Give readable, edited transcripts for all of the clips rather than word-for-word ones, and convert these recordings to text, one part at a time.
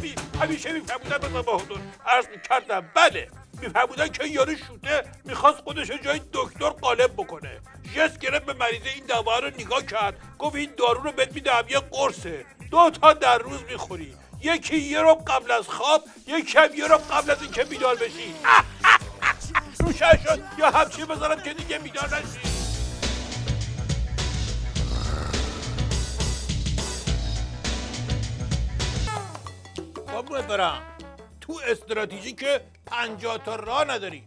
مبابی همیشه میفهمودن بزن بهادر عرض میکردم بله میفهمودن که یارو شوته میخواست خودش جای دکتر غالب بکنه. جست گرفت به مریضه این دوا رو نگاه کرد گفت این دارو رو بهت میدم یه قرصه 2 تا در روز میخوری یکی یه رو قبل از خواب یکی هم یه رو قبل از اینکه بیدار بشی. روشن شد یا همچی بذارم که دیگه بیدار نشی. قربونت برم تو استراتژی که 50 تا راه نداری.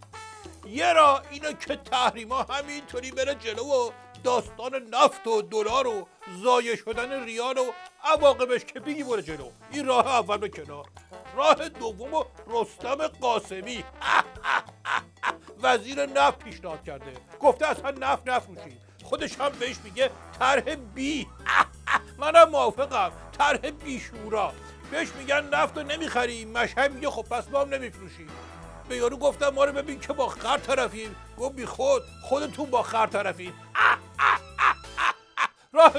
یه راه اینه که تحریما همینطوری بره جلو و داستان نفت و دلار و ضایع شدن ریال و عواقبش که بگی بره جلو. این راه اول به کنار. راه دوم و رستم قاسمی وزیر نفت پیشنهاد کرده گفته اصلا نفت نفروشید. خودش هم بهش میگه طرح بی منم موافقم طرح بی شورا. بهش میگن نفت رو نمیخری مشهد میگه خب پس ما هم نمیفروشیم. به یارو گفتم ما رو ببین که با خر طرفیم. گفت بی خودتون با خر طرفین. راه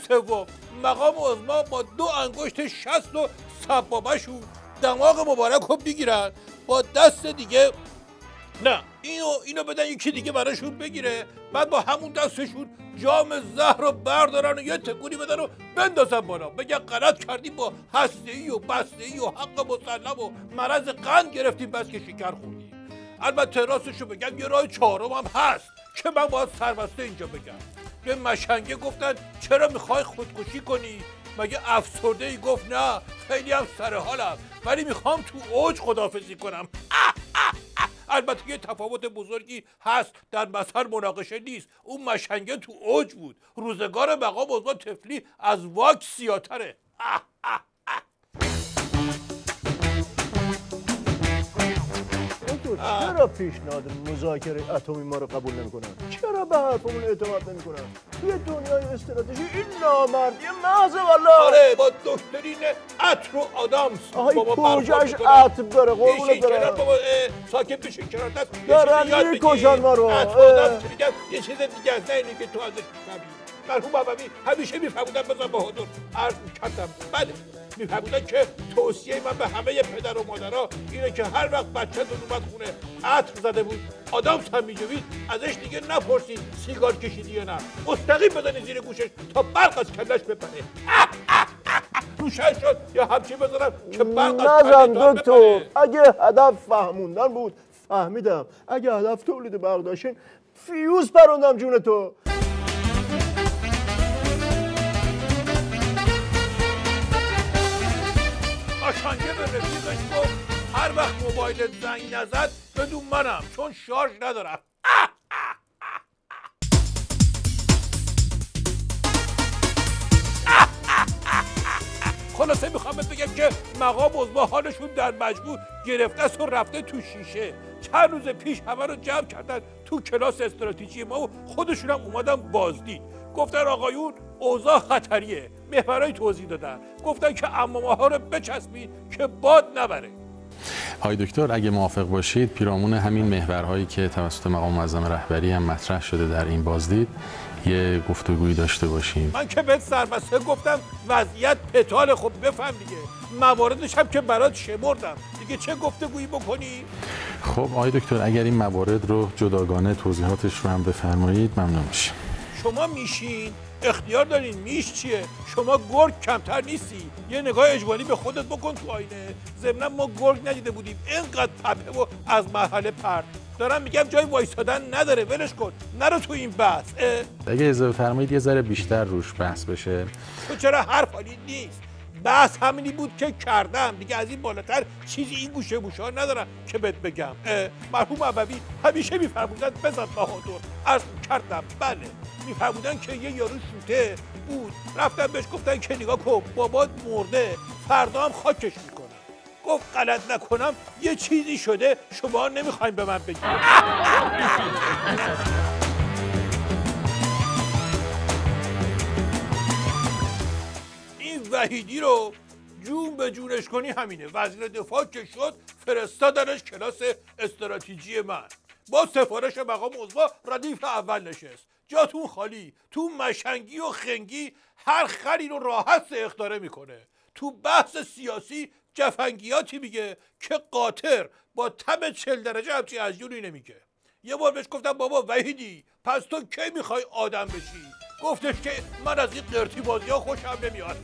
سوم مقام عظما با 2 انگشت شست و سبابه‌شون دماغ مبارک رو بگیرن با دست دیگه نه اینو بدن یکی دیگه براشون بگیره بعد با همون دستشون جام زهر رو بردارن و یه تکونی بدن و بندازن بالا بگن غلط کردیم با هسته‌ای و بسته‌ای و حق مسلم و مرض قند گرفتیم بس که شکر خوردیم. البته راستشو بگم یه راه چهارم هم هست که من باید سربسته اینجا بگم. به مشنگه گفتن چرا میخوای خودکشی کنی؟ مگه افسرده ای؟ گفت نه خیلی هم سر حالم ولی میخوام تو اوج خداحافظی کنم. البته یه تفاوت بزرگی هست در مثل مناقشه نیست. اون مشنگه تو اوج بود. روزگار مقام عظما طفلی از واک سیاتره. چرا پیشنهاد مذاکره اتمی ما رو قبول نمیکنن؟ چرا به حرفمون اعتماد نمیکنن؟ توی دنیای استراتژی این نامردی محض والله. آره با دکترین عطر و آدامس آهای کجاش عطر داره قربونت برم. بابا ساکت بشین کنار دست دارن میکشن ما رو. میگم یه چیز دیگه از اینه که تو ازش میفهمی. مرحوم بابی همیشه میفهمودن بزن بهادر عرض میکردم بله میفهمودن که توصیه من به همه پدر و مادرها اینه که هر وقت بچه‌تون اومد خونه عطر زده بود آدامس هم میجوید ازش دیگه نپرسید سیگار کشیدی یا نه مستقیم بزنی زیر گوشش تا برق از کلش بپره. روشن شد یا همچی بذارم که برق از نزن دکتر. اگه هدف فهموندن بود فهمیدم. اگه هدف تولید برق داشتین فیوز پروندم جون تو. مشنگه به رفیقش گفت هر وقت موبایلت زنگ نزد بدون منم چون شارژ ندارم. خلاصه میخوام بگم که مقام عظما حالشون در مجموع گرفته است و رفته تو شیشه. چند روز پیش همه رو جمع کردن تو کلاس استراتژی ما و خودشون هم اومدن بازدید. گفتن آقایون اوضاع خطریه. محورای توضیح دادن گفتن که عمامه ها رو بچسبید که باد نبره. آقای دکتر اگه موافق باشید پیرامون همین محورهایی که توسط مقام معظم رهبری هم مطرح شده در این بازدید یه گفتگویی داشته باشیم. من که بهت سربسته گفتم وضعیت پتال خب بفهم دیگه. مواردش هم که برات شمردم دیگه چه گفتگویی بکنی؟ خب آقای دکتر اگر این موارد رو جداگانه توضیحاتش رو هم بفرمایید ممنون میشم. شما میشین اختیار دارین. میش چیه؟ شما گرگ کمتر نیستی. یه نگاه اجباری به خودت بکن تو آینه. ضمن ما گرگ ندیده بودیم اینقدر پپه و از مرحله پرد. دارم میگم جای وایسادن نداره ولش کن نرو تو این بحث. اگه اجازه فرمایید یه ذره بیشتر روش بحث بشه. تو چرا حرف حالی نیست؟ بحث همینی بود که کردم دیگه. از این بالاتر چیزی این گوشه گوشه ها ندارم که بهت بگم. مرحوم ابوی همیشه میفرمودن بزن بهادر عرض کردم بله میفرمودن که یه یارو شوته بود رفتن بهش گفتن که نگاه کن بابات مرده فردا هم خاکش میکنم. گفت غلط نکنم یه چیزی شده شما نمیخواین به من بگید. این وحیدی رو جون به جونش کنی همینه. وزیر دفاع که شد فرستادنش کلاس استراتژی من. با سفارش مقام عظما ردیف اول نشست. جاتون خالی. تو مشنگی و خنگی هر خری رو راحت سه اخطاره میکنه. تو بحث سیاسی جفنگیاتی میگه که قاطر با تم 40 درجه همچی ازیونی نمیگه. یه بار بهش گفتم بابا وحیدی پس تو کی میخوای آدم بشی؟ گفتش که من از این قرتی بازی ها خوشم نمیاد.